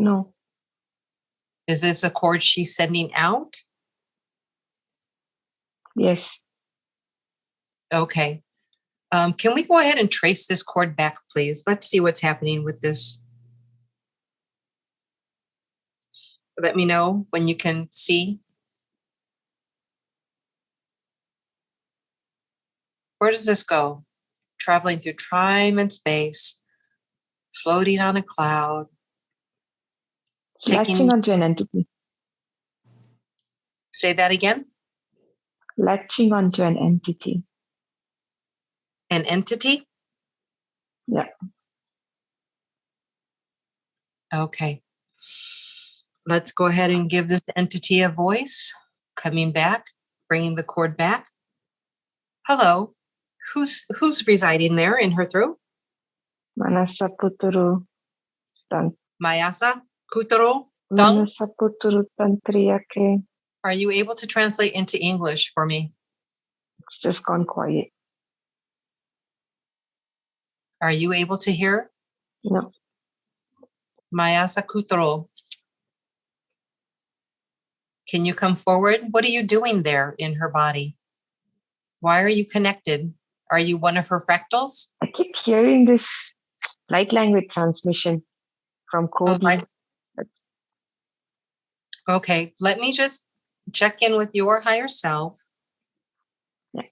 No. Is this a cord she's sending out? Yes. Okay. Can we go ahead and trace this cord back, please? Let's see what's happening with this. Let me know when you can see. Where does this go? Traveling through time and space, floating on a cloud. Latching onto an entity. Say that again. Latching onto an entity. An entity? Yeah. Okay. Let's go ahead and give this entity a voice. Coming back, bringing the cord back. Hello. Who's residing there in her throat? Manasa Puturu Tan. Mayasa Kutaro Tung. Manasa Puturu Tantriyake. Are you able to translate into English for me? It's just gone quiet. Are you able to hear? No. Mayasa Kutaro. Can you come forward? What are you doing there in her body? Why are you connected? Are you one of her fractals? I keep hearing this light language transmission from Cody. Okay, let me just check in with your higher self. Yeah.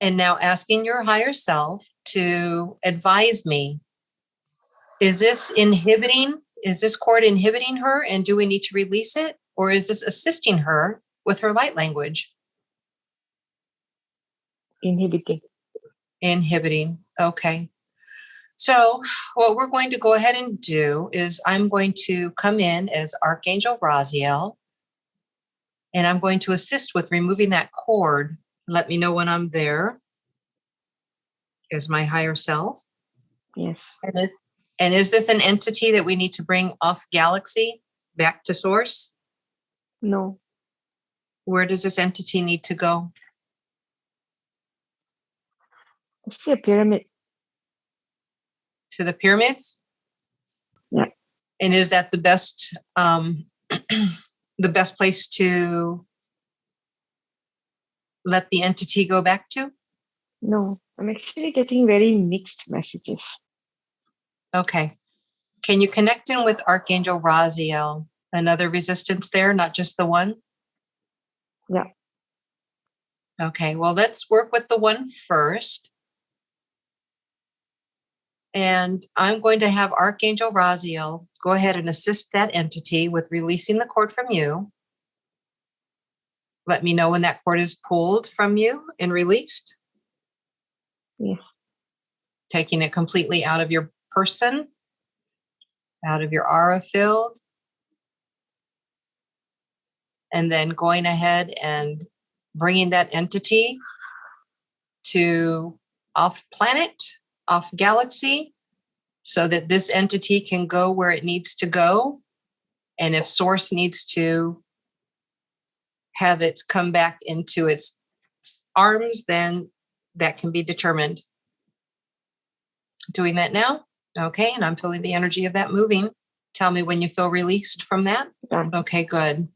And now asking your higher self to advise me. Is this inhibiting? Is this cord inhibiting her and do we need to release it? Or is this assisting her with her light language? Inhibiting. Inhibiting. Okay. So what we're going to go ahead and do is I'm going to come in as Archangel Raziel, and I'm going to assist with removing that cord. Let me know when I'm there as my higher self. Yes. And is this an entity that we need to bring off galaxy back to source? No. Where does this entity need to go? I see a pyramid. To the pyramids? Yeah. And is that the best the best place to let the entity go back to? No. I'm actually getting very mixed messages. Okay. Can you connect in with Archangel Raziel? Another resistance there, not just the one? Yeah. Okay, well, let's work with the one first. And I'm going to have Archangel Raziel go ahead and assist that entity with releasing the cord from you. Let me know when that cord is pulled from you and released. Yes. Taking it completely out of your person, out of your aura field. And then going ahead and bringing that entity to off planet, off galaxy, so that this entity can go where it needs to go. And if source needs to have it come back into its arms, then that can be determined. Doing that now. Okay, and I'm feeling the energy of that moving. Tell me when you feel released from that. Done. Okay, good.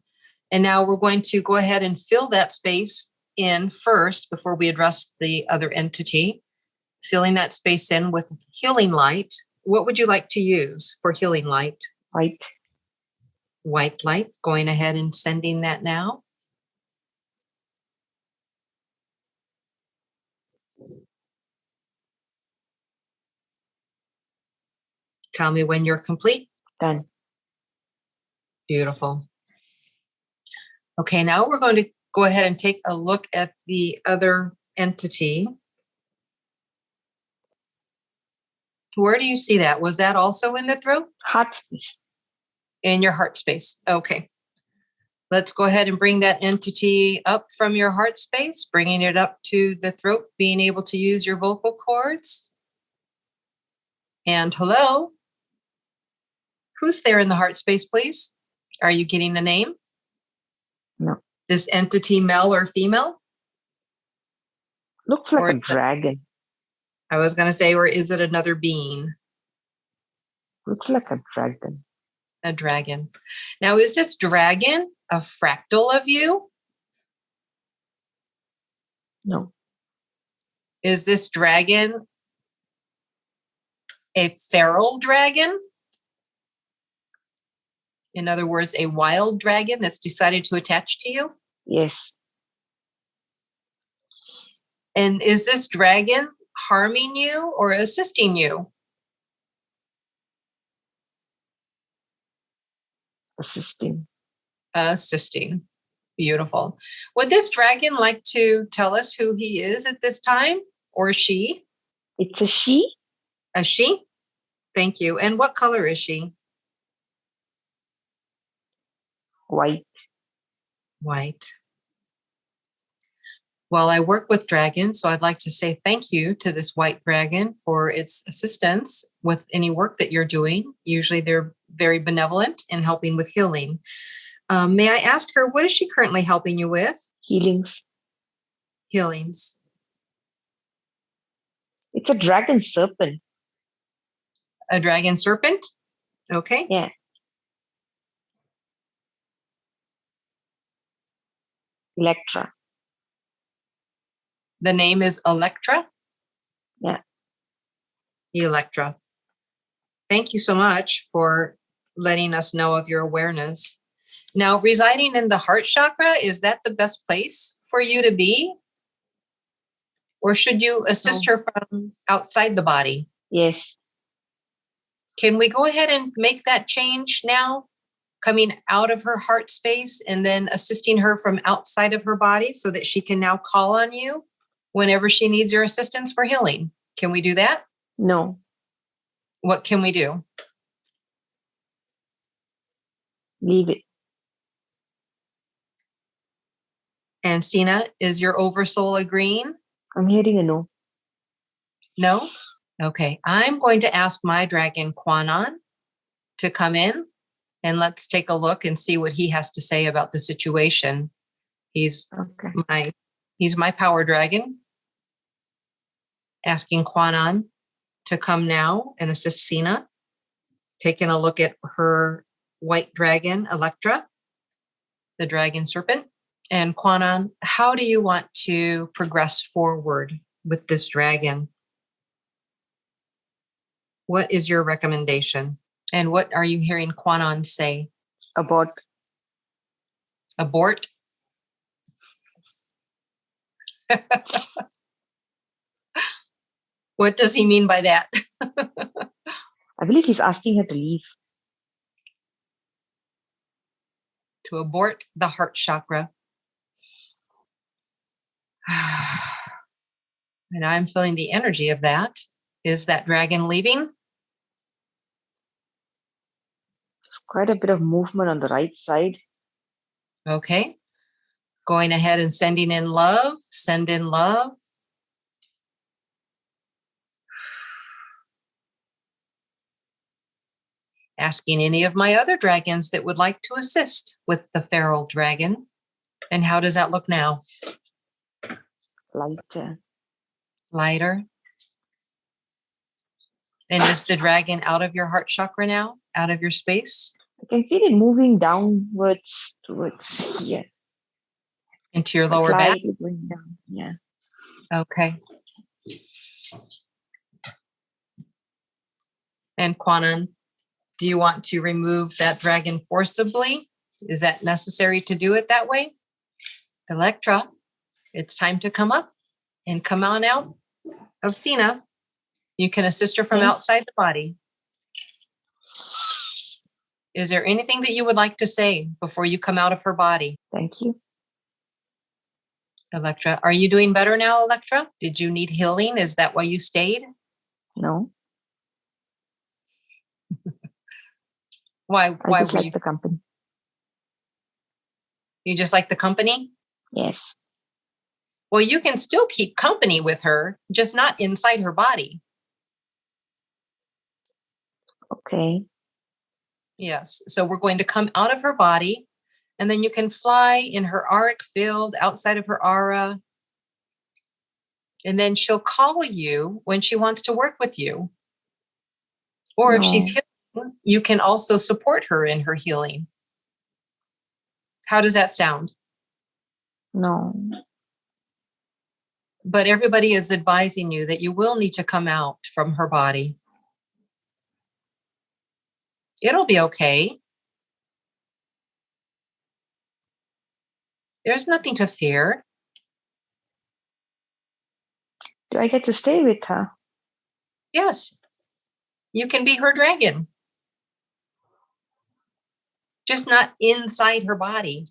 And now we're going to go ahead and fill that space in first before we address the other entity. Filling that space in with healing light. What would you like to use for healing light? White. White light. Going ahead and sending that now. Tell me when you're complete. Done. Beautiful. Okay, now we're going to go ahead and take a look at the other entity. Where do you see that? Was that also in the throat? Heart space. In your heart space. Okay. Let's go ahead and bring that entity up from your heart space, bringing it up to the throat, being able to use your vocal cords. And hello. Who's there in the heart space, please? Are you getting a name? No. This entity, male or female? Looks like a dragon. I was going to say, or is it another being? Looks like a dragon. A dragon. Now, is this dragon a fractal of you? No. Is this dragon a feral dragon? In other words, a wild dragon that's decided to attach to you? Yes. And is this dragon harming you or assisting you? Assisting. Assisting. Beautiful. Would this dragon like to tell us who he is at this time, or she? It's a she. A she? Thank you. And what color is she? White. White. Well, I work with dragons, so I'd like to say thank you to this white dragon for its assistance with any work that you're doing. Usually they're very benevolent in helping with healing. May I ask her, what is she currently helping you with? Healings. Healings. It's a dragon serpent. A dragon serpent? Okay. Yeah. Electra. The name is Electra? Yeah. Electra. Thank you so much for letting us know of your awareness. Now, residing in the heart chakra, is that the best place for you to be? Or should you assist her from outside the body? Yes. Can we go ahead and make that change now? Coming out of her heart space and then assisting her from outside of her body so that she can now call on you whenever she needs your assistance for healing. Can we do that? No. What can we do? Leave it. And Ceena, is your oversoul agreeing? I'm hearing a no. No? Okay. I'm going to ask my dragon Quanon to come in and let's take a look and see what he has to say about the situation. He's my power dragon. Asking Quanon to come now and assist Ceena. Taking a look at her white dragon, Electra, the dragon serpent. And Quanon, how do you want to progress forward with this dragon? What is your recommendation? And what are you hearing Quanon say? Abort. Abort? What does he mean by that? I believe he's asking her to leave. To abort the heart chakra. And I'm feeling the energy of that. Is that dragon leaving? There's quite a bit of movement on the right side. Okay. Going ahead and sending in love. Send in love. Asking any of my other dragons that would like to assist with the feral dragon. And how does that look now? Lighter. Lighter. And is the dragon out of your heart chakra now? Out of your space? I can feel it moving downwards towards here. Into your lower back? Going down. Yeah. Okay. And Quanon, do you want to remove that dragon forcibly? Is that necessary to do it that way? Electra, it's time to come up and come on out of Ceena. You can assist her from outside the body. Is there anything that you would like to say before you come out of her body? Thank you. Electra, are you doing better now, Electra? Did you need healing? Is that why you stayed? No. Why I just were like the company. You just like the company? Yes. Well, you can still keep company with her, just not inside her body. Okay. Yes. So we're going to come out of her body, and then you can fly in her auric field outside of her aura. And then she'll call you when she wants to work with you. Or if she's healing you can also support her in her healing. How does that sound? No. But everybody is advising you that you will need to come out from her body. It'll be okay. There's nothing to fear. Do I get to stay with her? Yes, you can be her dragon. Just not inside her body.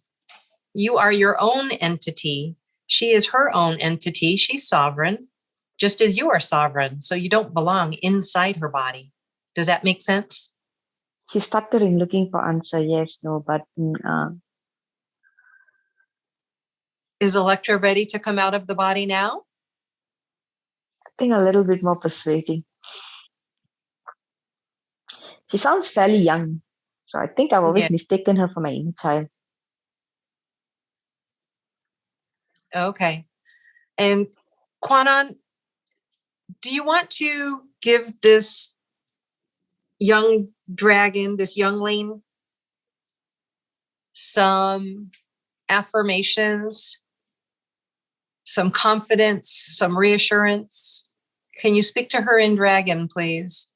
You are your own entity. She is her own entity. She's sovereign, just as you are sovereign. So you don't belong inside her body. Does that make sense? She's stuttering, looking for answer. Yes, no, but Is Electra ready to come out of the body now? I think a little bit more persuading. She sounds fairly young, so I think I've always mistaken her for my inner child. Okay. And Kwanon, do you want to give this young dragon, this youngling, some affirmations, some confidence, some reassurance? Can you speak to her in dragon, please?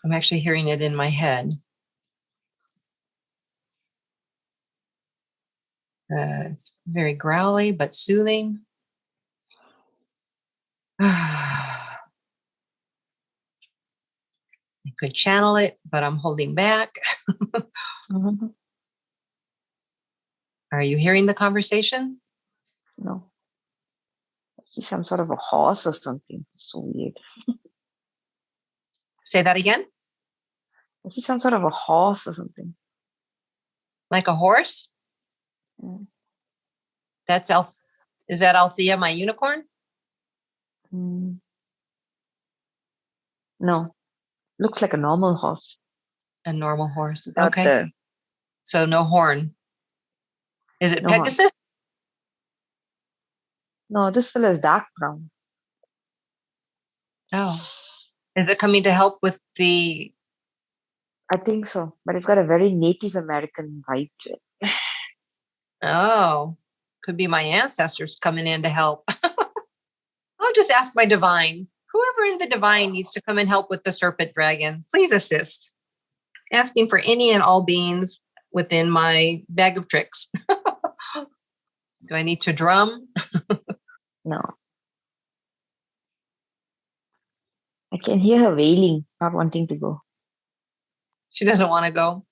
I'm actually hearing it in my head. It's very growly, but soothing. I could channel it, but I'm holding back. Mm-hmm. Are you hearing the conversation? No. I see some sort of a horse or something. So weird. Say that again. I see some sort of a horse or something. Like a horse? Mm. That's Is that Althea, my unicorn? Mm. No. Looks like a normal horse. A normal horse. Without Okay. So no horn. Is it no horn. Pegasus? No, this fellow is dark brown. Oh. Is it coming to help with the... I think so, but it's got a very Native American vibe to it. Oh, could be my ancestors coming in to help. I'll just ask my divine. Whoever in the divine needs to come and help with the serpent dragon, please assist. Asking for any and all beings within my bag of tricks. Do I need to drum? No. I can hear her wailing, not wanting to go. She doesn't want to go.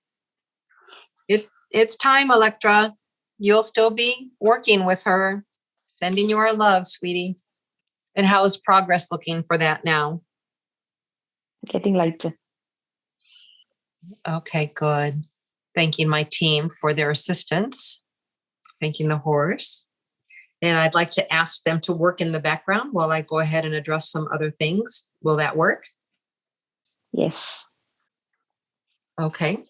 It's time, Electra. You'll still be working with her. Sending you our love, sweetie. And how is progress looking for that now? Getting lighter. Okay, good. Thanking my team for their assistance. Thanking the horse. And I'd like to ask them to work in the background while I go ahead and address some other things. Will that work? Yes. Okay.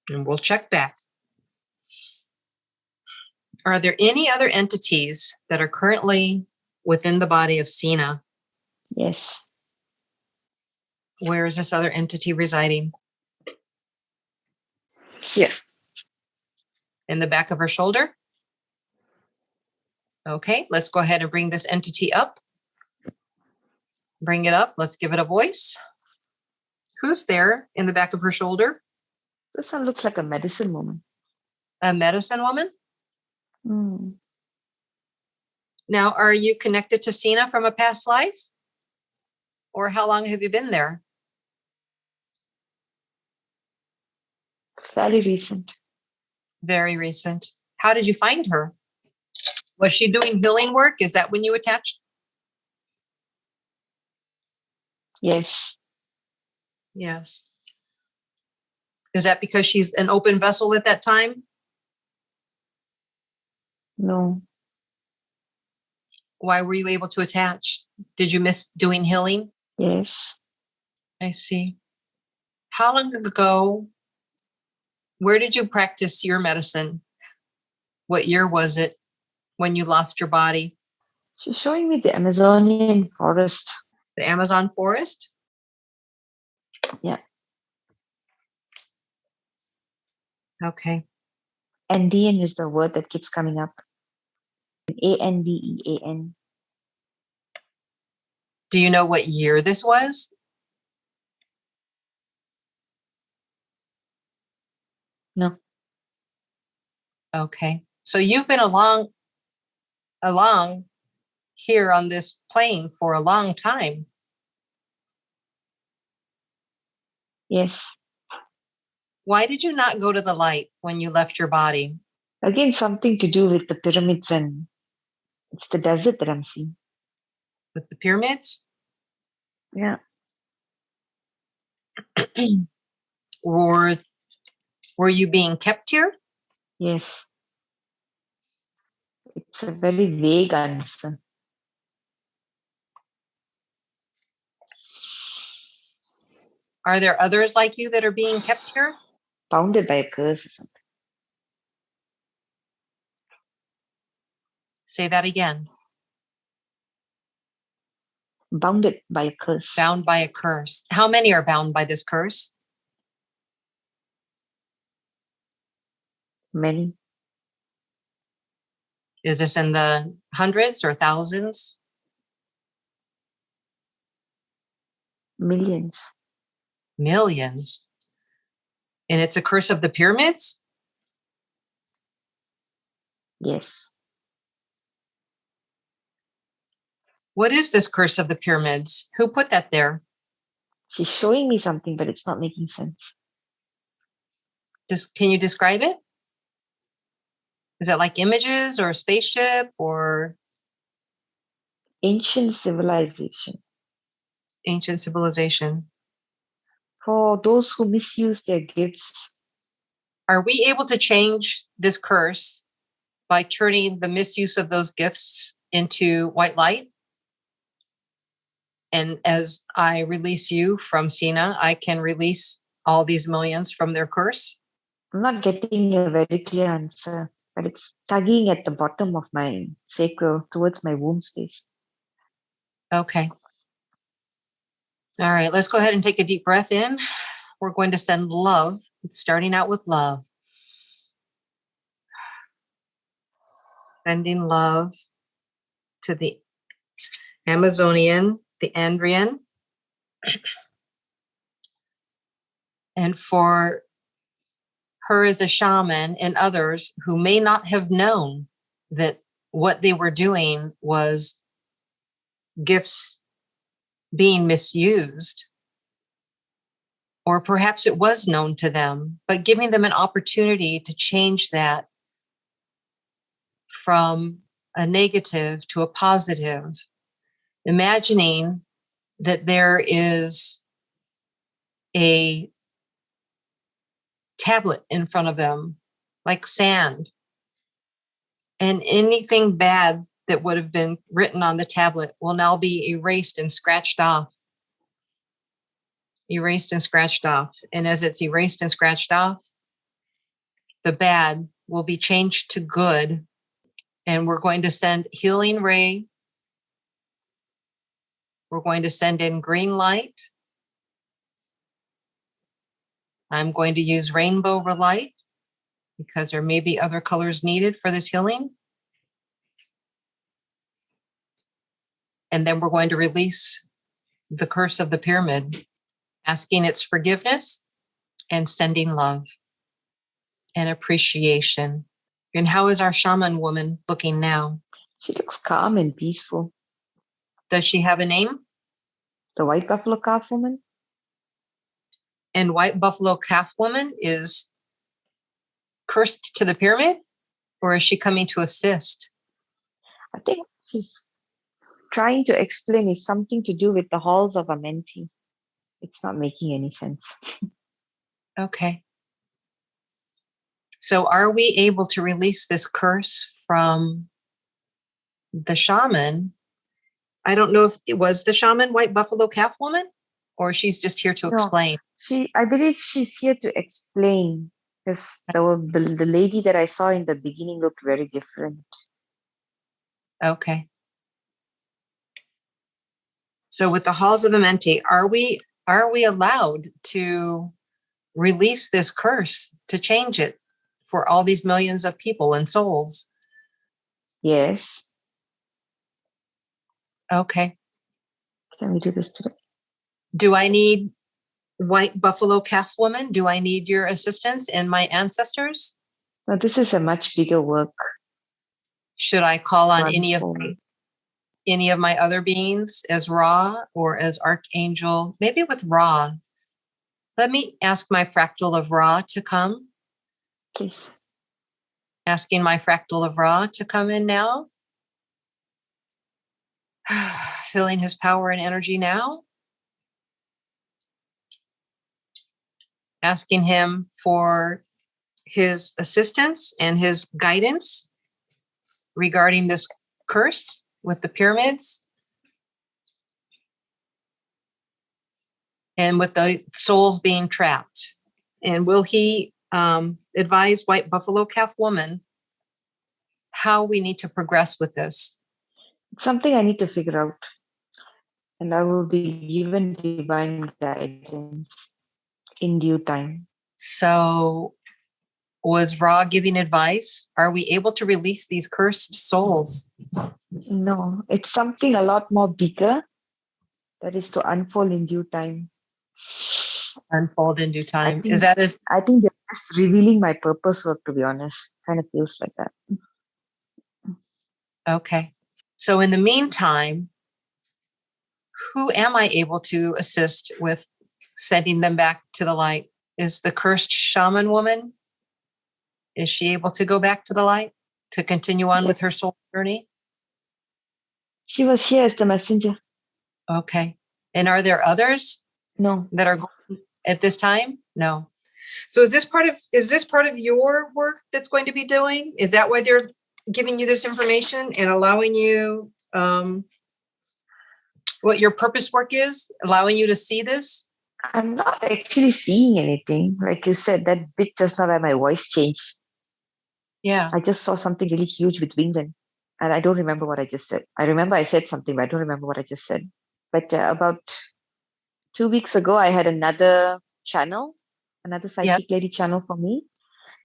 And we'll check back. Are there any other entities that are currently within the body of Ceena? Yes. Where is this other entity residing? Here. In the back of her shoulder? Okay, let's go ahead and bring this entity up. Bring it up. Let's give it a voice. Who's there in the back of her shoulder? This one looks like a medicine woman. A medicine woman? Mm. Now, are you connected to Ceena from a past life? Or how long have you been there? Fairly recent. Very recent. How did you find her? Was she doing healing work? Is that when you attached? Yes. Yes. Is that because she's an open vessel at that time? No. Why were you able to attach? Did you miss doing healing? Yes. I see. How long ago Where did you practice your medicine? What year was it when you lost your body? She's showing me the Amazonian forest. The Amazon forest? Yeah. Okay. Andean is the word that keeps coming up. Andean. Do you know what year this was? No. Okay. So you've been along here on this plane for a long time. Yes. Why did you not go to the light when you left your body? Again, something to do with the pyramids, and it's the desert that I'm seeing. With the pyramids? Yeah. Were you being kept here? Yes. It's a very vague answer. Are there others like you that are being kept here? Bounded by a curse or something. Say that again. Bounded by a curse. Bound by a curse. How many are bound by this curse? Many. Is this in the hundreds or thousands? Millions. Millions. And it's a curse of the pyramids? Yes. What is this curse of the pyramids? Who put that there? She's showing me something, but it's not making sense. Can you describe it? Is it like images or a spaceship or Ancient civilization. ancient civilization? For those who misuse their gifts. Are we able to change this curse by turning the misuse of those gifts into white light? And as I release you from Ceena, I can release all these millions from their curse? I'm not getting a very clear answer, but it's tugging at the bottom of my sacral towards my womb space. Okay. All right, let's go ahead and take a deep breath in. We're going to send love, starting out with love. Sending love to the Amazonian, the Andrian, and for her as a shaman and others who may not have known that what they were doing was gifts being misused, or perhaps it was known to them, but giving them an opportunity to change that from a negative to a positive, imagining that there is a tablet in front of them, like sand, and anything bad that would have been written on the tablet will now be erased and scratched off. Erased and scratched off. And as it's erased and scratched off, the bad will be changed to good. And we're going to send healing ray. We're going to send in green light. I'm going to use rainbow light because there may be other colors needed for this healing. And then we're going to release the curse of the pyramid, asking its forgiveness and sending love and appreciation. And how is our shaman woman looking now? She looks calm and peaceful. Does she have a name? The white buffalo calf woman? And white buffalo calf woman is cursed to the pyramid? Or is she coming to assist? I think she's trying to explain is something to do with the Halls of Amente. It's not making any sense. Okay. So are we able to release this curse from the shaman? I don't know if it was the shaman, white buffalo calf woman, or she's just here to explain. I believe she's here to explain. Because the lady that I saw in the beginning looked very different. Okay. So with the Halls of Amente, are we allowed to release this curse, to change it for all these millions of people and souls? Yes. Okay. Can we do this today? Do I need white buffalo calf woman? Do I need your assistance and my ancestors? No, this is a much bigger work. Should I call on any of my other beings as Ra or as Archangel? Maybe with Ra. Let me ask my fractal of Ra to come. Please. Asking my fractal of Ra to come in now. Feeling his power and energy now. Asking him for his assistance and his guidance regarding this curse with the pyramids and with the souls being trapped. And will he advise white buffalo calf woman how we need to progress with this? It's something I need to figure out. And I will be given divine guidance in due time. So was Ra giving advice? Are we able to release these cursed souls? No, it's something a lot more bigger that is to unfold in due time. Unfold in due time. I think Is that I think they're just revealing my purpose work, to be honest. Kind of feels like that. okay? So in the meantime, who am I able to assist with sending them back to the light? Is the cursed shaman woman, is she able to go back to the light to continue on with her soul journey? She was here as the messenger. Okay. And are there others? No. That are going at this time? No. So is this part of your work that's going to be doing? Is that why they're giving you this information and allowing you what your purpose work is, allowing you to see this? I'm not actually seeing anything. Like you said, that bit just now where my voice changed. Yeah. I just saw something really huge with wings and I don't remember what I just said. I remember I said something, but I don't remember what I just said. But about 2 weeks ago, I had another psychic lady channel for me.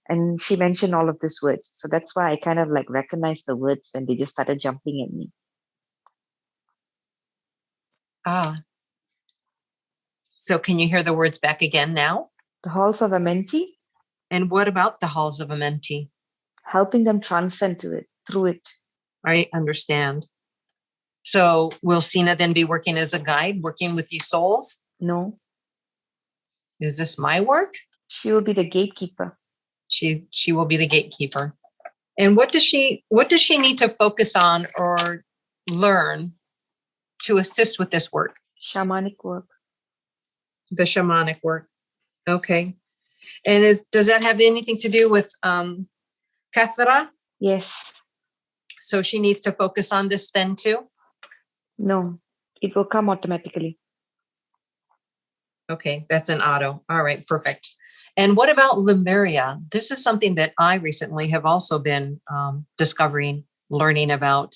And she mentioned all of these words. So that's why I kind of like recognized the words and they just started jumping at me. So can you hear the words back again now? The Halls of Amente. And what about the Halls of Amente? Helping them transcend through it. I understand. So will Ceena then be working as a guide, working with these souls? No. Is this my work? She will be the gatekeeper. She will be the gatekeeper. And what does she need to focus on or learn to assist with this work? Shamanic work. The shamanic work. Okay. And does that have anything to do with Kathara? Yes. So she needs to focus on this then too? No, it will come automatically. Okay, that's an auto. All right, perfect. And what about Lemuria? This is something that I recently have also been discovering, learning about,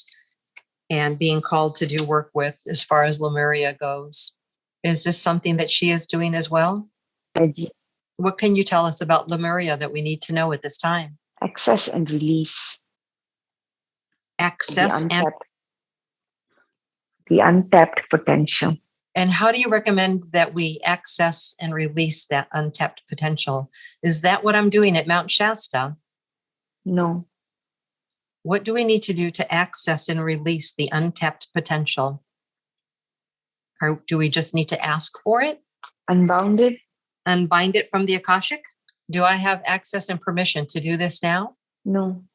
and being called to do work with as far as Lemuria goes. Is this something that she is doing as well? What can you tell us about Lemuria that we need to know at this time? Access and release. Access the untapped potential. And how do you recommend that we access and release that untapped potential? Is that what I'm doing at Mount Shasta? No. What do we need to do to access and release the untapped potential? Or do we just need to ask for it? Unbound it? Unbind it from the Akashic? Do I have access and permission to do this now? No.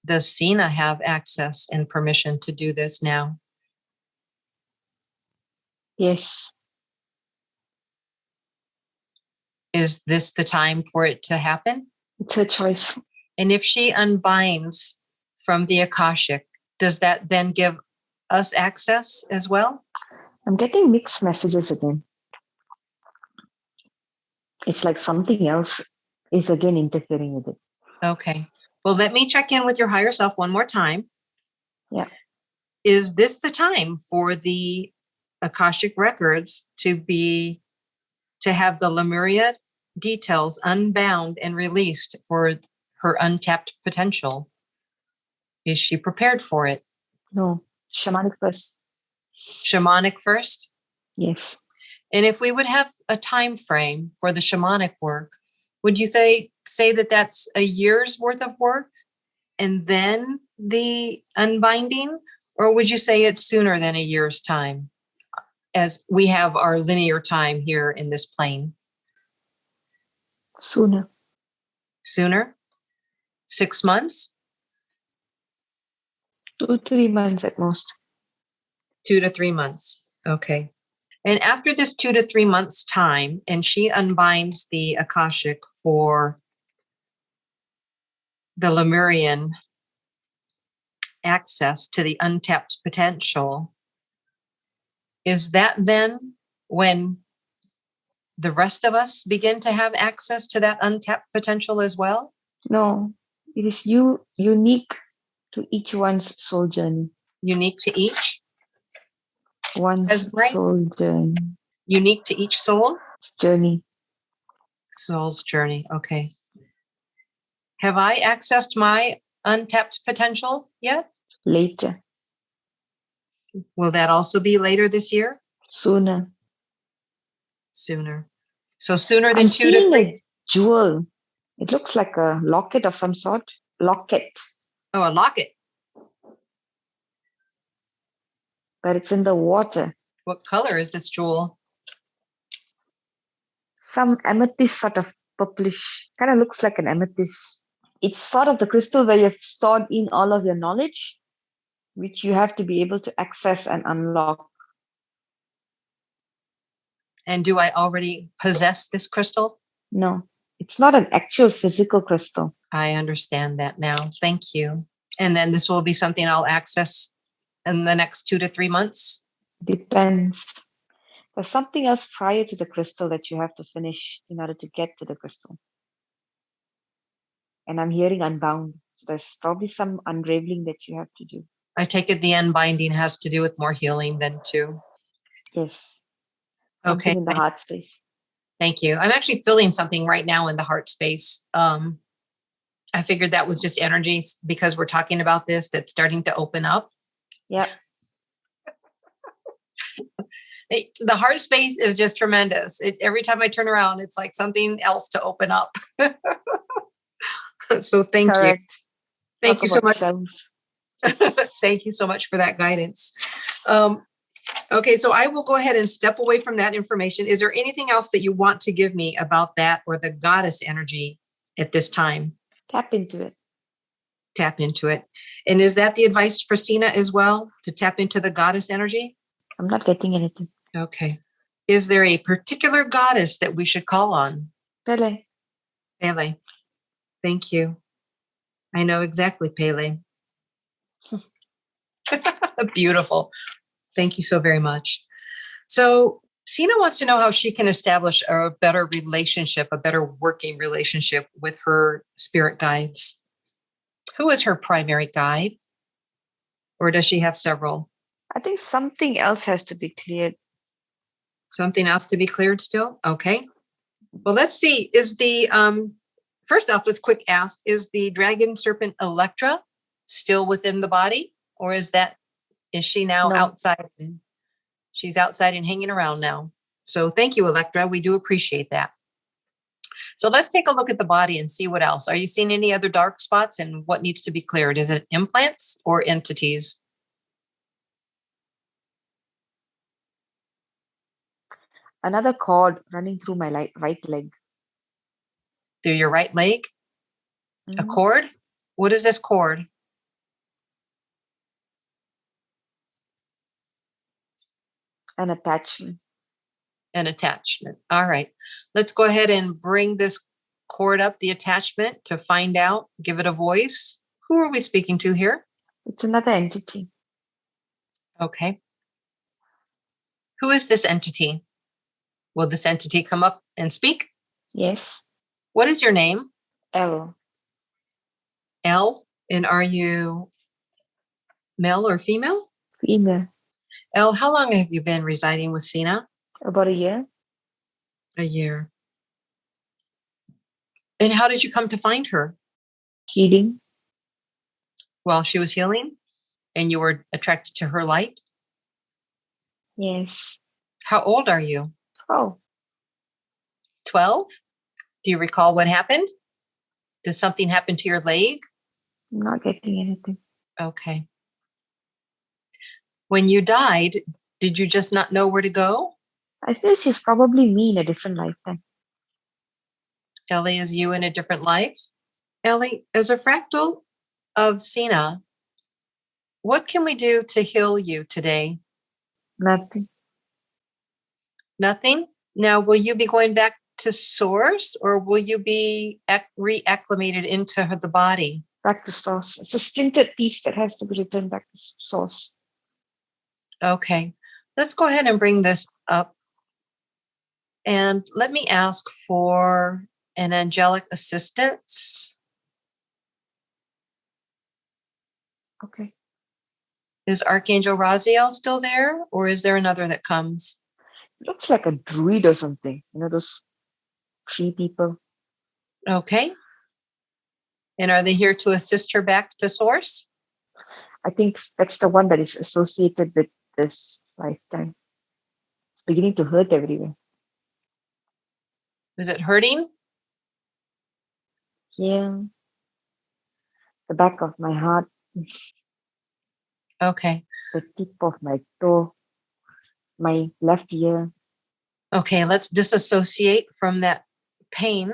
Does Ceena have access and permission to do this now? Yes. Is this the time for it to happen? It's her choice. And if she unbinds from the Akashic, does that then give us access as well? I'm getting mixed messages again. It's like something else is again interfering with it. Okay. Well, let me check in with your higher self one more time. Yeah. Is this the time for the Akashic records to have the Lemuria details unbound and released for her untapped potential? Is she prepared for it? No. Shamanic first. Shamanic first? Yes. And if we would have a time frame for the shamanic work, would you say that that's a year's worth of work and then the unbinding? Or would you say it's sooner than a year's time, as we have our linear time here in this plane? Sooner. Sooner? 6 months? 2-3 months at most. 2 to 3 months. Okay. And after this 2 to 3 months time, and she unbinds the Akashic for the Lemurian access to the untapped potential, is that then when the rest of us begin to have access to that untapped potential as well? No. It is unique to each one's soul journey. Unique to each? One's soul journey. Unique to each soul? Journey. Soul's journey. Okay. Have I accessed my untapped potential yet? Later. Will that also be later this year? Sooner. Sooner. So sooner than I'm 2 to 3. seeing a jewel. It looks like a locket of some sort. Locket. Oh, a locket. But it's in the water. What color is this jewel? Some amethyst sort of purplish. Kind of looks like an amethyst. It's sort of the crystal where you've stored in all of your knowledge, which you have to be able to access and unlock. And do I already possess this crystal? No, it's not an actual physical crystal. I understand that now. Thank you. And then this will be something I'll access in the next 2 to 3 months? Depends. There's something else prior to the crystal that you have to finish in order to get to the crystal. And I'm hearing unbound. So there's probably some unraveling that you have to do. I take it the unbinding has to do with more healing then too. Yes. Okay. Something in the heart space. Thank you. I'm actually feeling something right now in the heart space. I figured that was just energy because we're talking about this that's starting to open up. Yeah. The heart space is just tremendous. Every time I turn around, it's like something else to open up. So thank Correct. you. Thank you so much. Cells. Thank you so much for that guidance. Okay, so I will go ahead and step away from that information. Is there anything else that you want to give me about that or the goddess energy at this time? Tap into it. Tap into it. And is that the advice for Ceena as well, to tap into the goddess energy? I'm not getting anything. Okay. Is there a particular goddess that we should call on? Pele. Pele. Thank you. I know exactly Pele. Beautiful. Thank you so very much. So Ceena wants to know how she can establish a better relationship, a better working relationship with her spirit guides. Who is her primary guide? Or does she have several? I think something else has to be cleared. Something else to be cleared still? Okay. Well, let's see. Is the, first off, let's quick ask, is the dragon serpent Electra still within the body? Or is she now outside? She's outside and hanging around now. So thank you, Electra. We do appreciate that. So let's take a look at the body and see what else. Are you seeing any other dark spots and what needs to be cleared? Is it implants or entities? Another cord running through my right leg. Through your right leg? Mm-hmm. A cord? What is this cord? An attachment. An attachment. All right. Let's go ahead and bring this cord up, the attachment, to find out, give it a voice. Who are we speaking to here? It's another entity. Okay. Who is this entity? Will this entity come up and speak? Yes. What is your name? L. L. And are you male or female? Female. L, how long have you been residing with Ceena? About a year. A year. And how did you come to find her? Healing. While she was healing? And you were attracted to her light? Yes. How old are you? Oh, 12? Do you recall what happened? Did something happen to your leg? I'm not getting anything. Okay. When you died, did you just not know where to go? I feel she's probably me in a different lifetime. Ellie is you in a different life? Ellie, as a fractal of Ceena, what can we do to heal you today? Nothing. Nothing? Now, will you be going back to source or will you be reacclimated into the body? Back to source. It's a splintered piece that has to be returned back to source. Okay. Let's go ahead and bring this up. And let me ask for an angelic assistance. Okay. Is Archangel Raziel still there, or is there another that comes? Looks like a druid or something. You know, those tree people. Okay. And are they here to assist her back to source? I think that's the one that is associated with this lifetime. It's beginning to hurt everywhere. Is it hurting? Yeah. The back of my heart. Okay. The tip of my toe. My left ear. Okay, let's disassociate from that pain.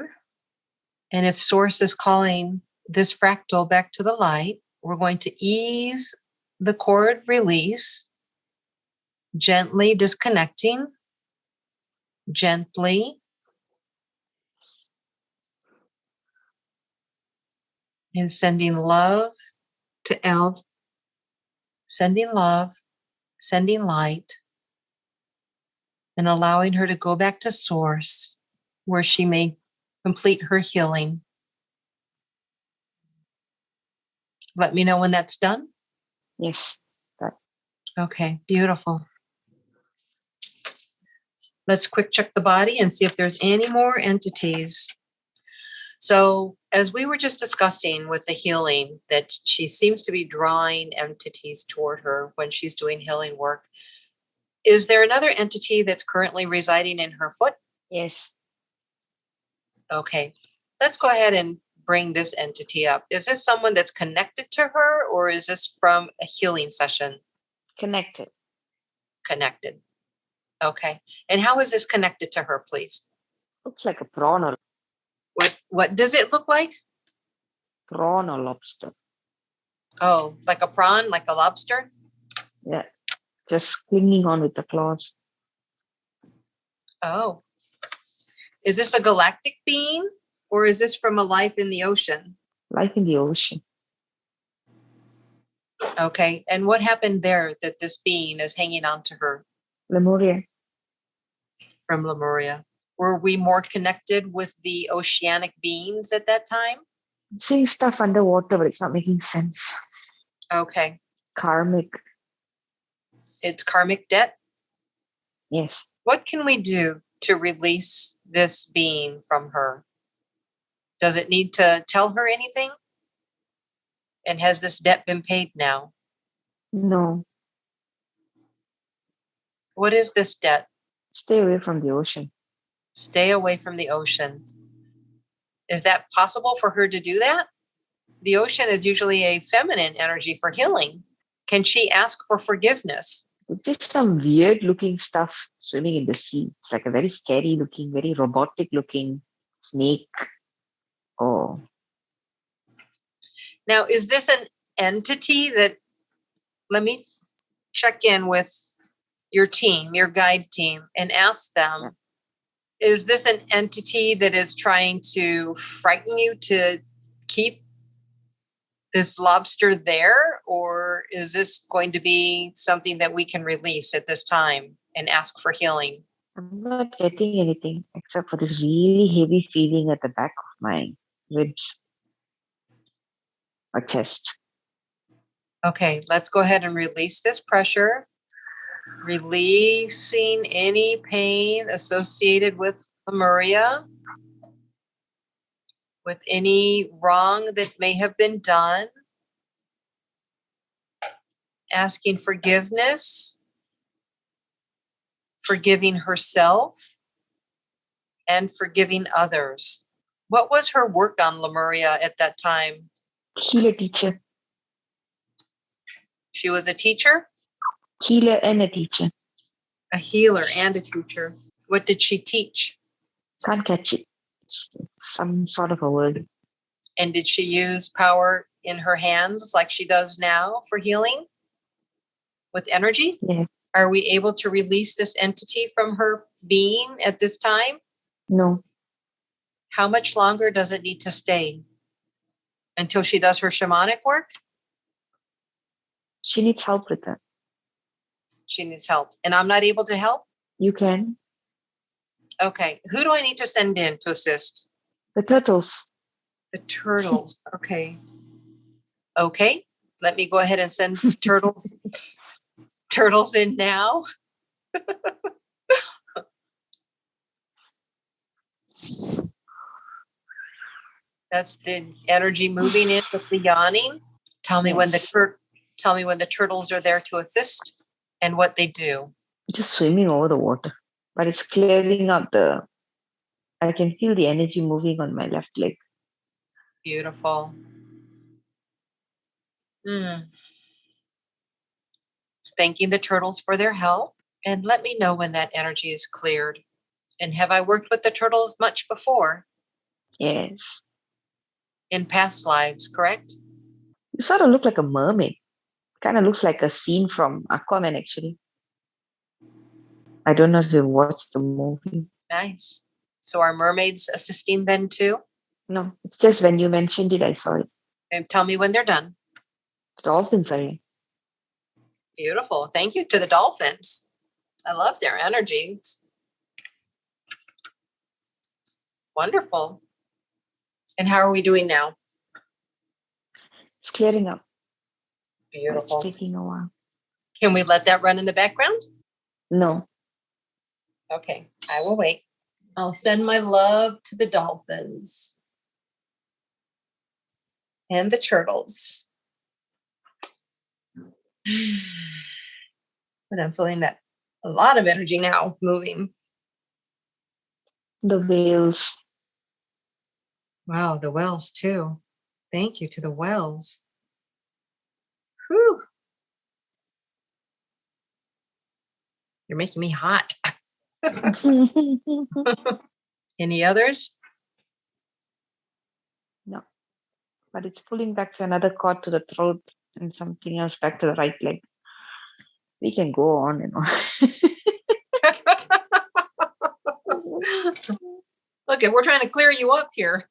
And if source is calling this fractal back to the light, we're going to ease the cord release, gently disconnecting, gently. And sending love to L, sending love, sending light, and allowing her to go back to source where she may complete her healing. Let me know when that's done. Yes. That. Okay, beautiful. Let's quick check the body and see if there's any more entities. So as we were just discussing with the healing, that she seems to be drawing entities toward her when she's doing healing work. Is there another entity that's currently residing in her foot? Yes. Okay, let's go ahead and bring this entity up. Is this someone that's connected to her, or is this from a healing session? Connected. Connected. Okay. And how is this connected to her, please? Looks like a prawn or What does it look like? lobster. Oh, like a prawn, like a lobster? Yeah. Just clinging on with the claws. Oh. Is this a galactic being, or is this from a life in the ocean? Life in the ocean. Okay. And what happened there that this being is hanging on to her? Lemuria. From Lemuria. Were we more connected with the oceanic beings at that time? I'm seeing stuff underwater, but it's not making sense. Okay. Karmic. It's karmic debt. Yes. What can we do to release this being from her? Does it need to tell her anything? And has this debt been paid now? No. What is this debt? Stay away from the ocean. Stay away from the ocean. Is that possible for her to do that? The ocean is usually a feminine energy for healing. Can she ask for forgiveness? It's just some weird looking stuff swimming in the sea. It's like a very scary looking, very robotic looking snake. Oh. Now, is this an entity that, let me check in with your team, your guide team, and ask them, is this an entity that is trying to frighten you to keep this lobster there? Or is this going to be something that we can release at this time and ask for healing? I'm not getting anything except for this really heavy feeling at the back of my ribs or chest. Okay, let's go ahead and release this pressure, releasing any pain associated with Lemuria, with any wrong that may have been done, asking forgiveness, forgiving herself, and forgiving others. What was her work on Lemuria at that time? Healer teacher. She was a teacher, Healer and a teacher. a healer, and a teacher. What did she teach? Can't catch it. It's some sort of a word. And did she use power in her hands like she does now for healing with energy? Yeah. Are we able to release this entity from her being at this time? No. How much longer does it need to stay? Until she does her shamanic work? She needs help with that. She needs help. And I'm not able to help? You can. Okay. Who do I need to send in to assist? The turtles. The turtles. Okay. Okay. Let me go ahead and send turtles in now. That's the energy moving in with the yawning. Tell me when the turtles are there to assist and what they do. Just swimming over the water. But it's clearing up I can feel the energy moving on my left leg. Beautiful. Thanking the turtles for their help, and let me know when that energy is cleared. And have I worked with the turtles much before? Yes. In past lives, correct? You sort of look like a mermaid. Kind of looks like a scene from Aquaman, actually. I don't know if you've watched the movie. Nice. So are mermaids assisting then too? No, it's just when you mentioned it, I saw it. And tell me when they're done. The dolphins are here. Beautiful. Thank you to the dolphins. I love their energy. It's wonderful. And how are we doing now? It's clearing up. Beautiful. It's taking a while. Can we let that run in the background? No. Okay, I will wait. I'll send my love to the dolphins and the turtles. But I'm feeling that a lot of energy now moving. The whales. Wow, the wells too. Thank you to the wells. Whew. You're making me hot. Any others? No. But it's pulling back to another cord to the throat and something else back to the right leg. We can go on and on. Look, we're trying to clear you up here.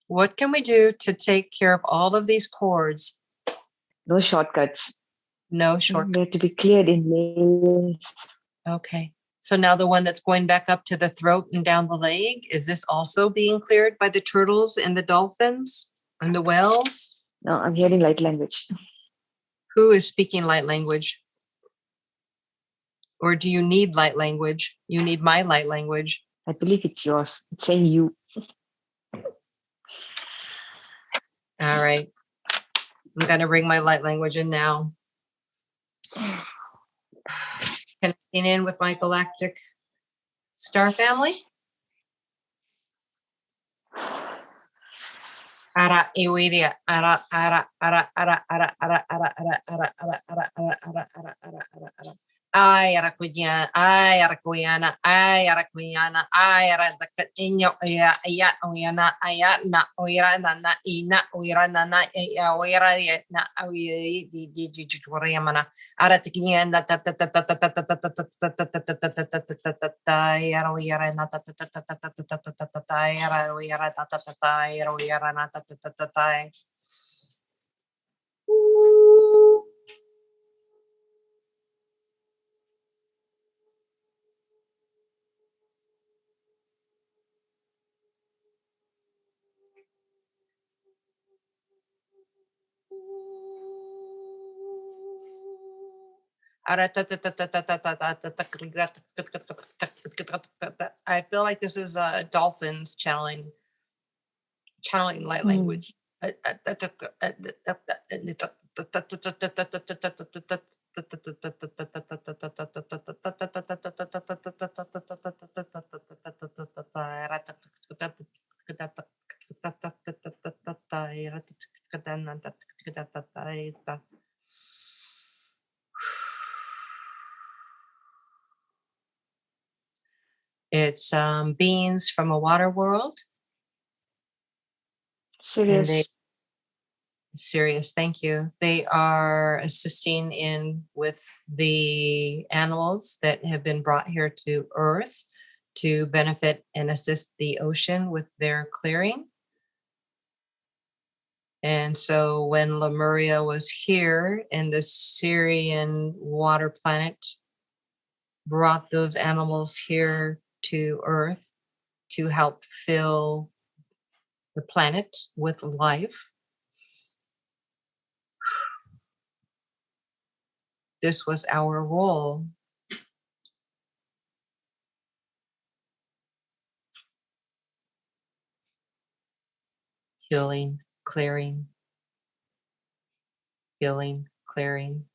What can we do to take care of all of these cords? No shortcuts. No shortcuts. They have to be cleared in layers. Okay. So now the one that's going back up to the throat and down the leg, is this also being cleared by the turtles and the dolphins and the whales? No, I'm hearing light language. Who is speaking light language? Or do you need light language? You need my light language. I believe it's yours. It's saying you. All right. I'm going to bring my light language in now. Connecting in with my galactic star family. Ara iwiria ara ara ara ara ara ara ara ara ara ara ara ara ara ara ara ara. Ay Arakuyana, ay Arakuyana, ay Arakuyana, ay Arakatino, Ayat Oyana, Ayatna, Oirana, Ina, Oirana, Oira, na Auyamana, Aratikiana, I feel like this is Dolphins channeling light Hmm. language. It's beings from a water world, and they Serious. Serious, thank you. They are assisting in with the animals that have been brought here to Earth to benefit and assist the ocean with their clearing. And so when Lemuria was here and the Syrian water planet brought those animals here to Earth to help fill the planet with life, this was our role. Healing, clearing, healing, clearing.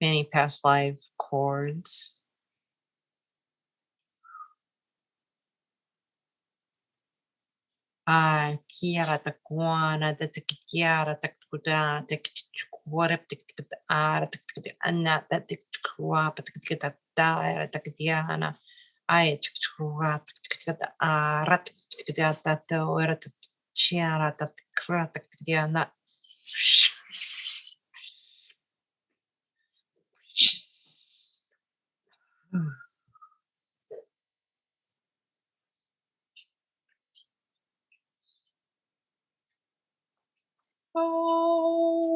Many past life cords. Kiara takuana the Kiara takuda, the Kiwara the Anna that the Kuap the Dara takadiana. I Chua the Arat that the Erat Chiara that Kratakadiana. Oh.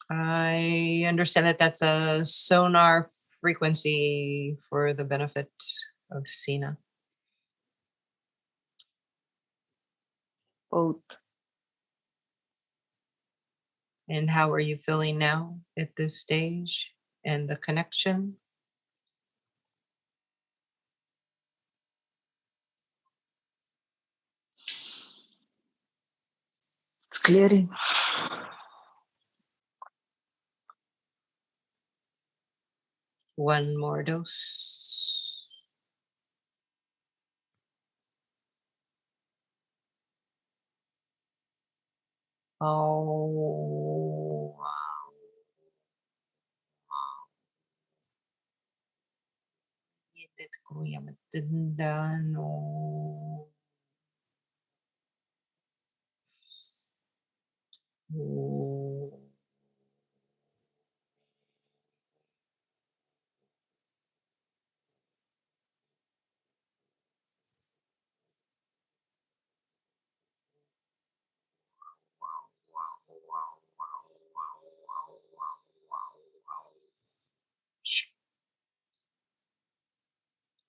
I understand that that's a sonar frequency for the benefit of Ceena. Both. And how are you feeling now at this stage and the connection? It's clearing. One more dose. Oh, wow. No. Oh.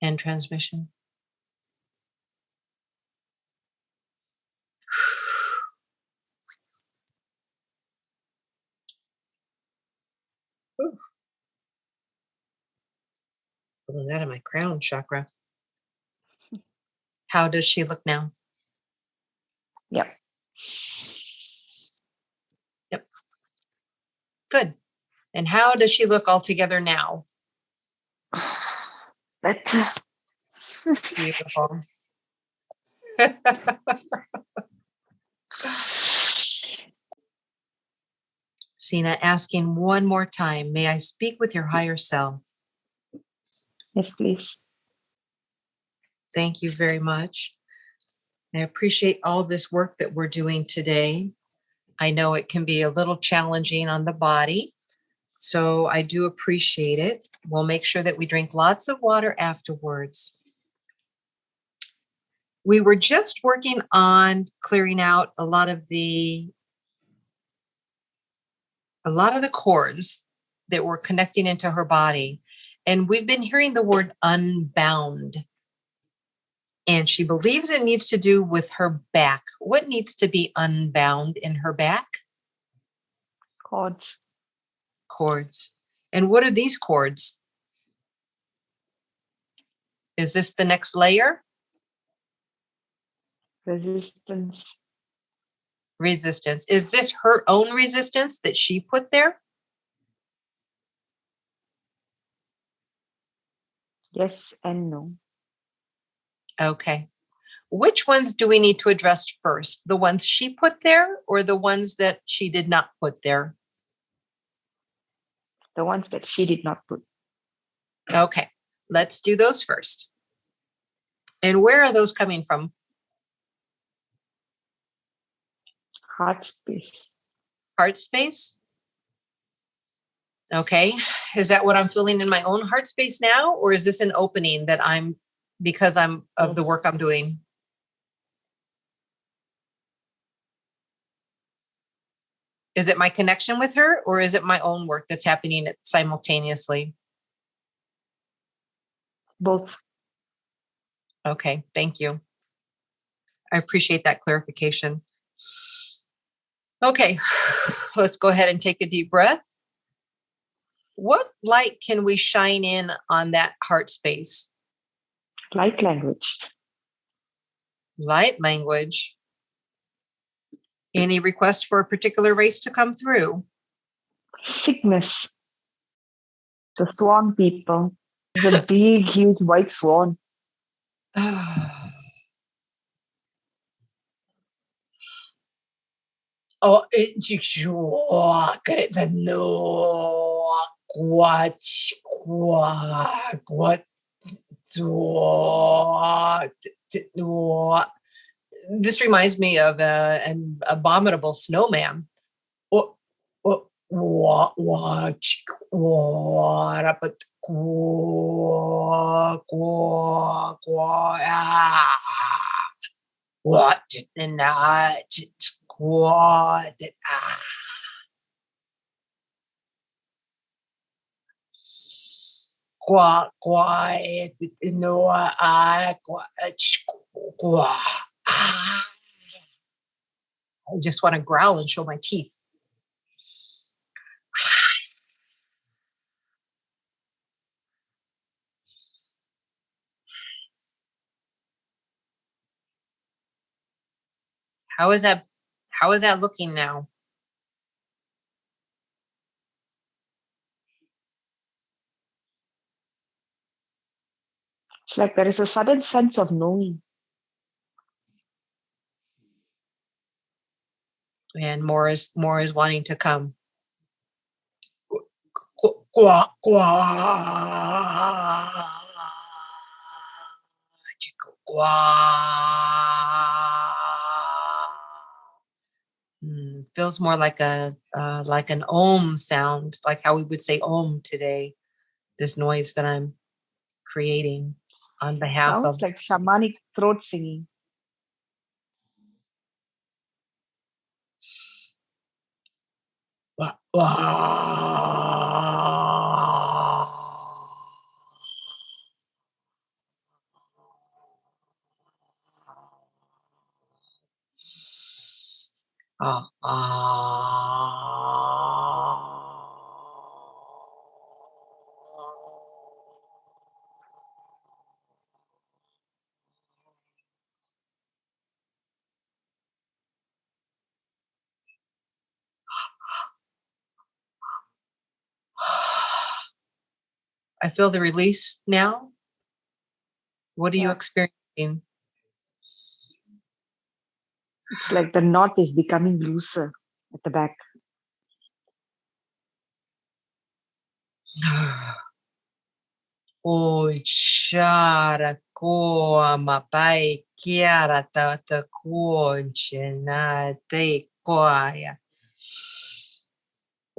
And transmission. Ooh, feeling that in my crown chakra. How does she look now? Yep. Yep. Good. And how does she look altogether now? Better. Beautiful. Ceena, asking one more time, may I speak with your higher self? Yes, please. Thank you very much. I appreciate all this work that we're doing today. I know it can be a little challenging on the body, so I do appreciate it. We'll make sure that we drink lots of water afterwards. We were just working on clearing out a lot of the cords that were connecting into her body. And we've been hearing the word unbound. And she believes it needs to do with her back. What needs to be unbound in her back? Cords. Cords. And what are these cords? Is this the next layer? Resistance. Resistance. Is this her own resistance that she put there? Yes and no. Okay. Which ones do we need to address first? The ones she put there or the ones that she did not put there? The ones that she did not put. Okay. Let's do those first. And where are those coming from? Heart space. Heart space? Okay. Is that what I'm feeling in my own heart space now? Or is this an opening that because I'm of the work I'm doing? Is it my connection with her or is it my own work that's happening simultaneously? Both. Okay. Thank you. I appreciate that clarification. Okay. Let's go ahead and take a deep breath. What light can we shine in on that heart space? Light language. Light language. Any request for a particular race to come through? Cygnus. The Swan People. There's a big, huge white swan. Oh, it's the no what this reminds me of an abominable snowman. What the night squad quiet no I just want to growl and show my teeth. How is that looking now? It's like there is a sudden sense of knowing. And more is wanting to come. Feels more like like an om sound, like how we would say om today. This noise that I'm creating on behalf Sounds of like shamanic throat singing. I feel the release now. What are you experiencing? It's like the knot is becoming looser at the back. Oi, chara, coma, pai, chiara, tata, conche, na, te, coia.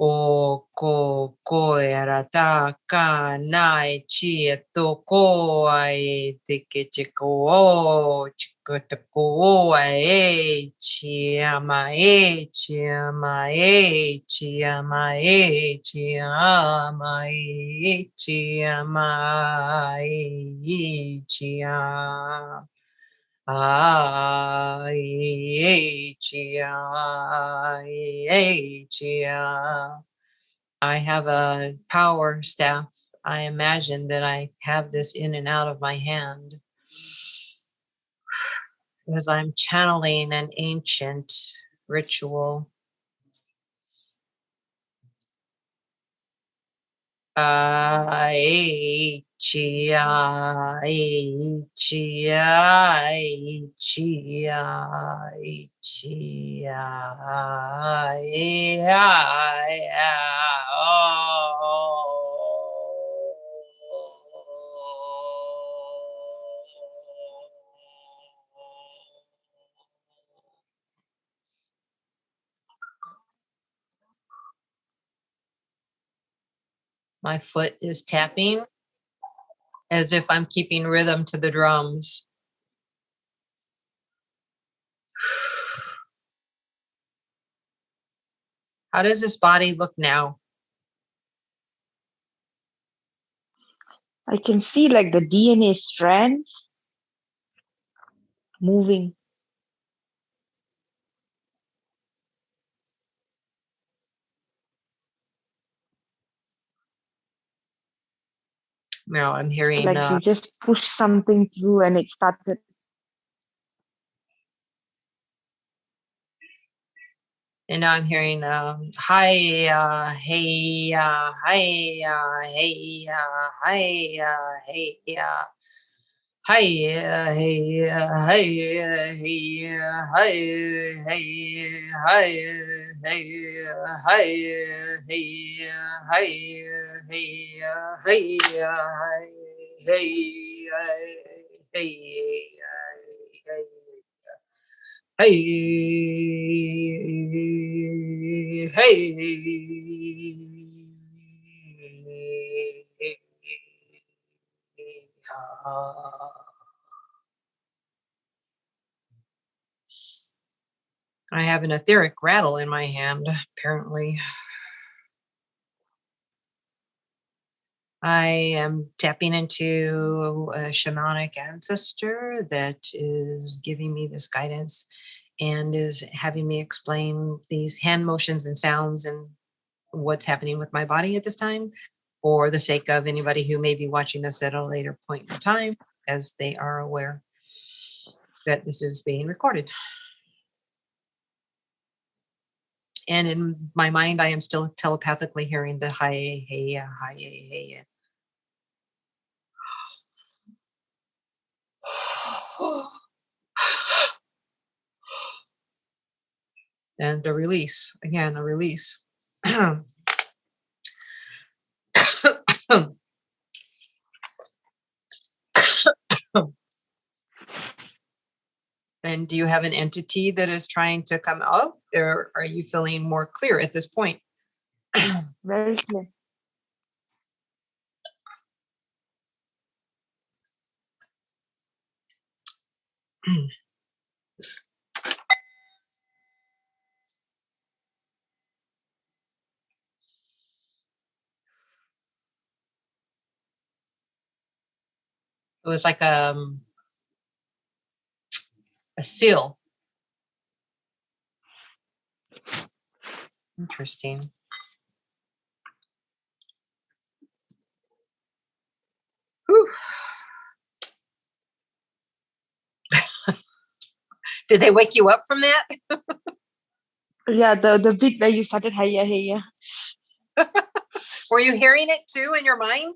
O ko koera ta ka nai chi to ko ai te ke te ko o chiko te ko o ai chi ama e chi ama e chi ama e chi ama e chi ama e chi ama I have a power staff. I imagine that I have this in and out of my hand as I'm channeling an ancient ritual. Ai chia, ai chia, ai chia, ai chia, My foot is tapping as if I'm keeping rhythm to the drums. How does this body look now? I can see like the DNA strands moving. Now I'm So hearing, like you just push something through and it started. and now I'm hearing, hi, hey, hi, hey, hey, hey, hi, hey, hey, hey, hi, hey, hi, hey, hi, hey, hi, hey, hey, hey, hey, hey, hey. I have an etheric rattle in my hand, apparently. I am tapping into a shamanic ancestor that is giving me this guidance and is having me explain these hand motions and sounds and what's happening with my body at this time for the sake of anybody who may be watching this at a later point in time, as they are aware that this is being recorded. And in my mind, I am still telepathically hearing the hi, hey, hi, hey. And a release, again, a release. And do you have an entity that is trying to come out, or are you feeling more clear at this point? Very clear. It was like a seal. Interesting. Whew. Did they wake you up from that? Yeah, the bit where you started hiya hiya. Were you hearing it too in your mind?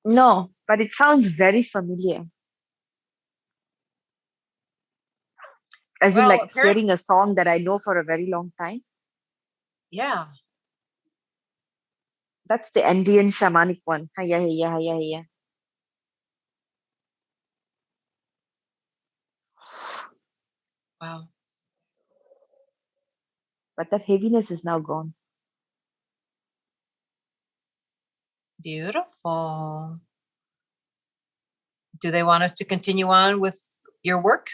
No, but it sounds very familiar. As in Well, like apparently, hearing a song that I know for a very long time. yeah. That's the Andean shamanic one. Hiya hiya hiya hiya. Wow. But that heaviness is now gone. Beautiful. Do they want us to continue on with your work?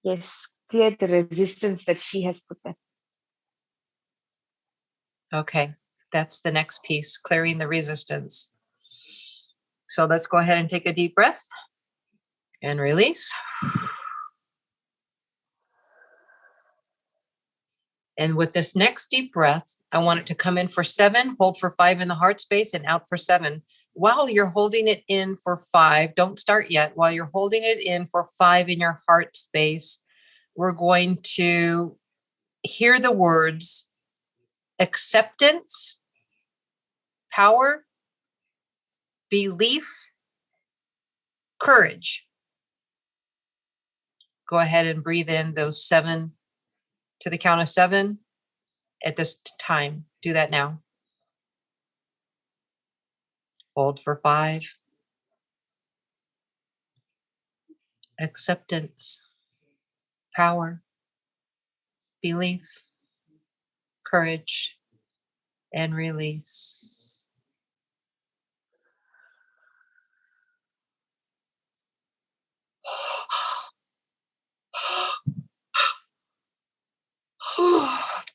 Yes, clear the resistance that she has put there. Okay, that's the next piece, clearing the resistance. So let's go ahead and take a deep breath and release. And with this next deep breath, I want it to come in for 7, hold for 5 in the heart space, and out for 7. While you're holding it in for 5, don't start yet. While you're holding it in for 5 in your heart space, we're going to hear the words acceptance, power, belief, courage. Go ahead and breathe in those 7 to the count of 7 at this time. Do that now. Hold for 5. Acceptance, power, belief, courage, and release.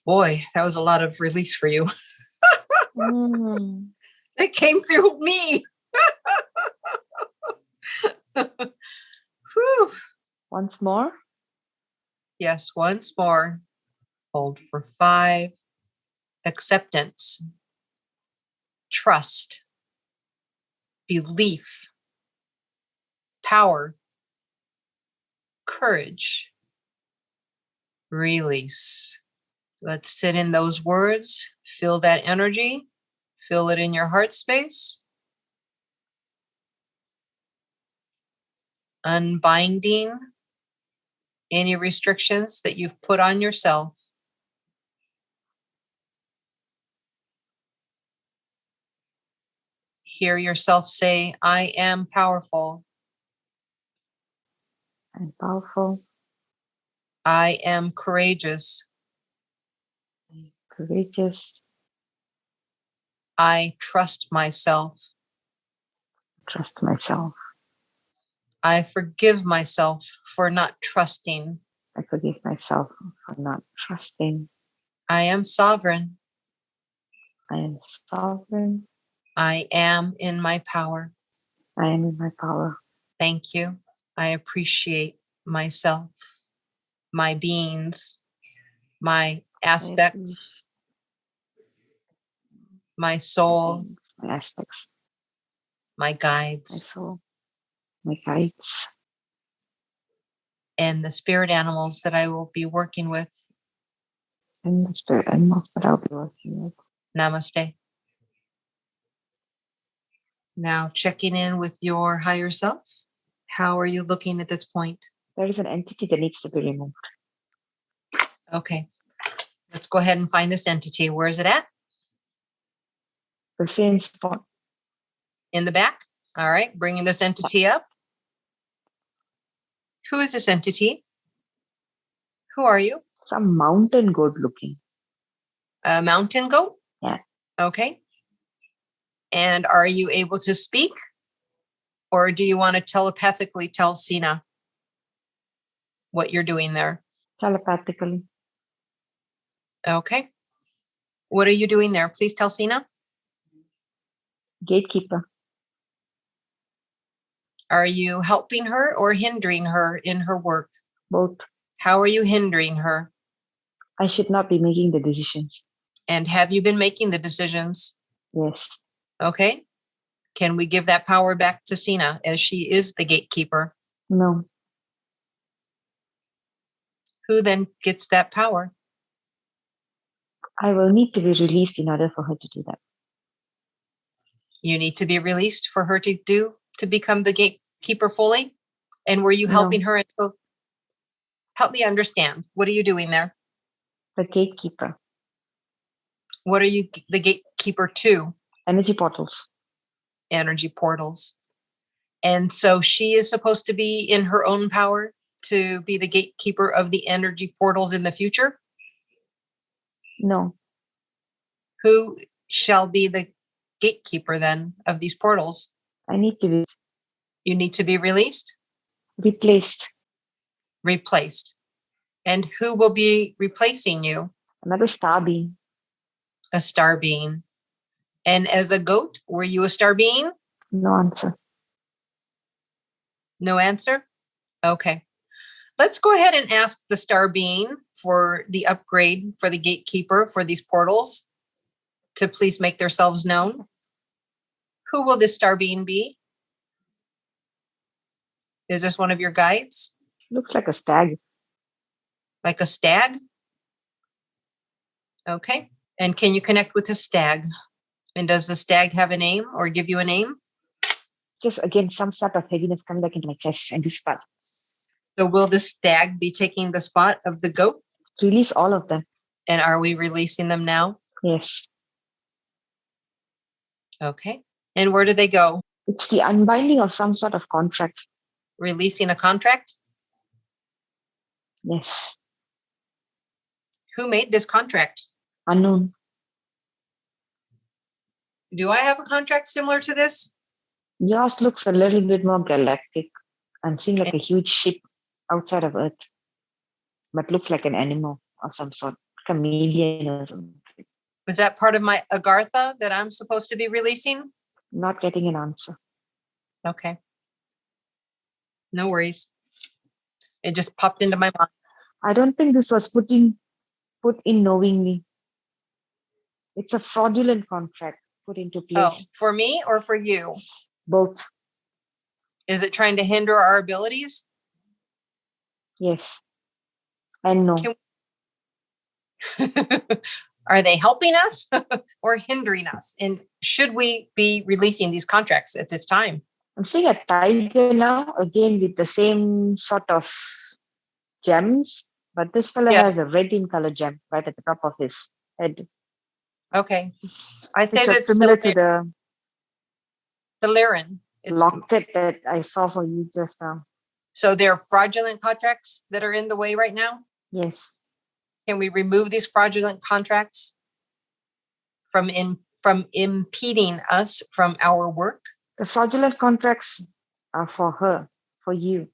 Boy, that was a lot of release for you. It came through me. Whew. Once more. Yes, once more. Hold for 5. Acceptance, trust, belief, power, courage, release. Let's sit in those words. Feel that energy. Feel it in your heart space. Unbinding any restrictions that you've put on yourself. Hear yourself say, I am powerful. I'm powerful. I am courageous. I'm courageous. I trust myself. Trust myself. I forgive myself for not trusting. I forgive myself for not trusting. I am sovereign. I am sovereign. I am in my power. I am in my power. Thank you. I appreciate myself, my beings, my aspects, my soul, my aspects, my guides, my soul, my guides, and the spirit animals that I will be working with. and the spirit animals that I'll be working with. Namaste. Now checking in with your higher self. How are you looking at this point? There is an entity that needs to be removed. Okay. Let's go ahead and find this entity. Where is it at? The same spot. In the back? All right. Bringing this entity up. Who is this entity? Who are you? Some mountain goat looking. A mountain goat? Yeah. Okay. And are you able to speak? Or do you want to telepathically tell Ceena what you're doing there? Telepathically. Okay. What are you doing there? Please tell Ceena. Gatekeeper. Are you helping her or hindering her in her work? Both. How are you hindering her? I should not be making the decisions. And have you been making the decisions? Yes. Okay. Can we give that power back to Ceena as she is the gatekeeper? No. Who then gets that power? I will need to be released in order for her to do that. You need to be released for her to become the gatekeeper fully? And were you helping her? Help me understand. What are you doing there? The gatekeeper. What are you the gatekeeper to? Energy portals. Energy portals. And so she is supposed to be in her own power to be the gatekeeper of the energy portals in the future? No. Who shall be the gatekeeper then of these portals? I need to be You need to be released, replaced. replaced. And who will be replacing you? Another star being. A star being. And as a goat, were you a star being? No answer. No answer? Okay. Let's go ahead and ask the star being for the upgrade for the gatekeeper for these portals to please make themselves known. Who will this star being be? Is this one of your guides? Looks like a stag. Like a stag? Okay. And can you connect with a stag? And does the stag have a name or give you a name? Just again, some sort of heaviness coming back into my chest and this spot. So will the stag be taking the spot of the goat? Release all of them. And are we releasing them now? Yes. Okay. And where do they go? It's the unbinding of some sort of contract. Releasing a contract? Yes. Who made this contract? Unknown. Do I have a contract similar to this? Yours looks a little bit more galactic and seems like a huge ship outside of Earth, but looks like an animal of some sort, chameleon or something. Is that part of my Agartha that I'm supposed to be releasing? Not getting an answer. Okay. No worries. It just popped into my mind. I don't think this was put in knowingly. It's a fraudulent contract put into place. Oh, for me or for you? Both. Is it trying to hinder our abilities? Yes. And no. Are they helping us or hindering us? And should we be releasing these contracts at this time? I'm seeing a tiger now, again with the same sort of gems, but this fellow has a red in color gem right at the top of his head. Okay. I say which that's is similar to the Lyran. locket that I saw for you just now. So there are fraudulent contracts that are in the way right now? Yes. Can we remove these fraudulent contracts from impeding us from our work? The fraudulent contracts are for her, for you.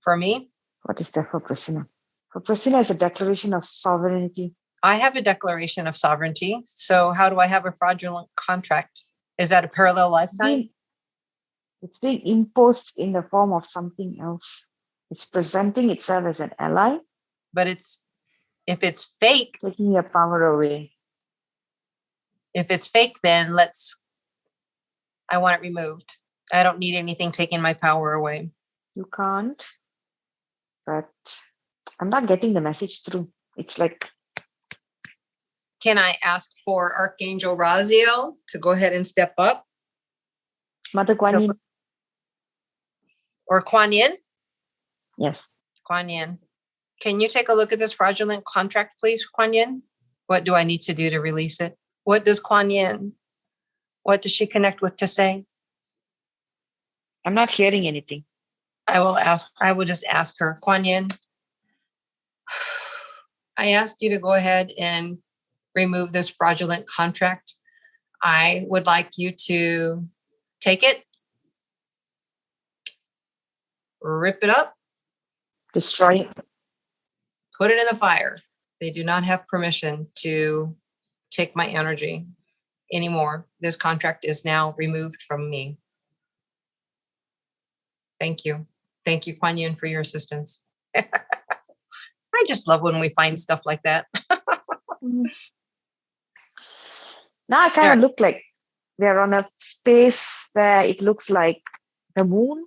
For me? What is that for Priscilla? For Priscilla is a declaration of sovereignty. I have a declaration of sovereignty. So how do I have a fraudulent contract? Is that a parallel lifetime? It's being imposed in the form of something else. It's presenting itself as an ally. But if it's fake. Taking your power away. If it's fake, then I want it removed. I don't need anything taking my power away. You can't. But I'm not getting the message through. It's like. Can I ask for Archangel Raziel to go ahead and step up? Mother Kuan Yin. Or Kuan Yin? Yes. Kuan Yin. Can you take a look at this fraudulent contract, please, Kuan Yin? What do I need to do to release it? What does Kuan Yin, what does she connect with to say? I'm not hearing anything. I will just ask her. Kuan Yin, I ask you to go ahead and remove this fraudulent contract. I would like you to take it, rip it up, destroy it, put it in the fire. They do not have permission to take my energy anymore. This contract is now removed from me. Thank you. Thank you, Kuan Yin, for your assistance. I just love when we find stuff like that. Now I kind of look like we're on a space where it looks like the moon.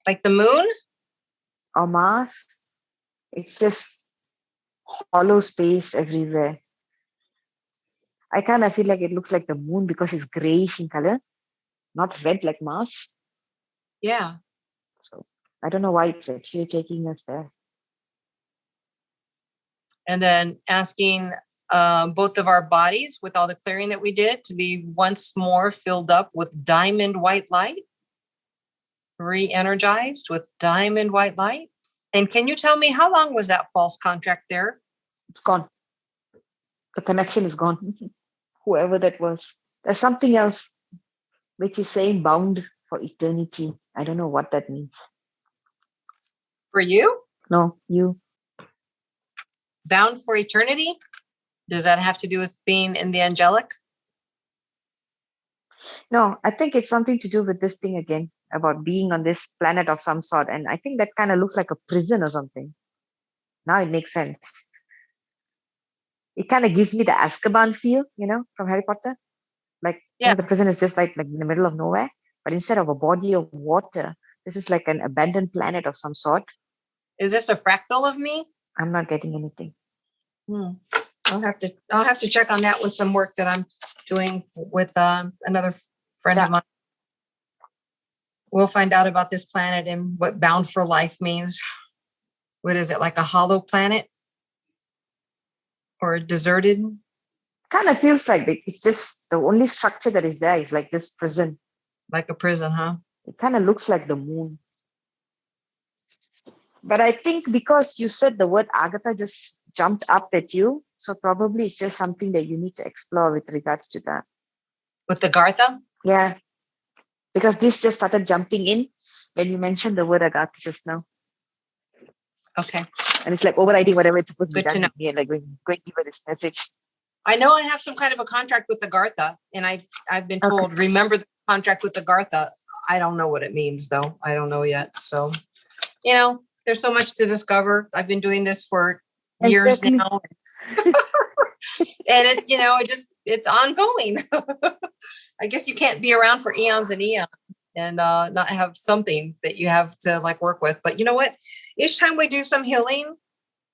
Like the moon? Or Mars. It's just hollow space everywhere. I kind of feel like it looks like the moon because it's grayish in color, not red like Mars. Yeah. So I don't know why it's actually taking us there. And then asking both of our bodies with all the clearing that we did to be once more filled up with diamond white light, re-energized with diamond white light. And can you tell me how long was that false contract there? It's gone. The connection is gone. whoever that was. There's something else which is saying bound for eternity. I don't know what that means. For you? No, you. Bound for eternity? Does that have to do with being in the angelic? No, I think it's something to do with this thing again about being on this planet of some sort. And I think that kind of looks like a prison or something. Now it makes sense. It kind of gives me the Azkaban feel, from Harry Potter. Like, Yeah. the prison is just like in the middle of nowhere. But instead of a body of water, this is like an abandoned planet of some sort. Is this a fractal of me? I'm not getting anything. I'll have to check on that with some work that I'm doing with another friend of mine. We'll find out about this planet and what bound for life means. What is it, like a hollow planet or deserted? Kind of feels like it's just the only structure that is there is like this prison. Like a prison, huh? It kind of looks like the moon. But I think because you said the word Agatha just jumped up at you, so probably it's just something that you need to explore with regards to that. With the Gartha? Yeah. Because this just started jumping in when you mentioned the word Agatha just now. Okay. And it's like overriding whatever it's supposed to be Good to done know. with me and like going to give her this message. I know I have some kind of a contract with the Gartha, and I've been told, remember the contract with the Gartha. I don't know what it means, though. I don't know yet. So, there's so much to discover. I've been doing this for years now. And it's ongoing. I guess you can't be around for eons and eons and not have something that you have to like work with. But you know what? Each time we do some healing,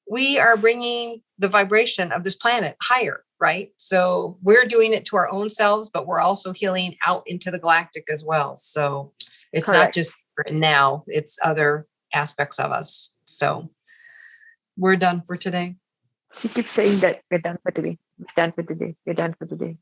we are bringing the vibration of this planet higher, right? So we're doing it to our own selves, but we're also healing out into the galactic as well. So it's not just for now, it's other aspects of us. So we're done for today. She keeps saying that we're done for today. We're done for today. We're done for today.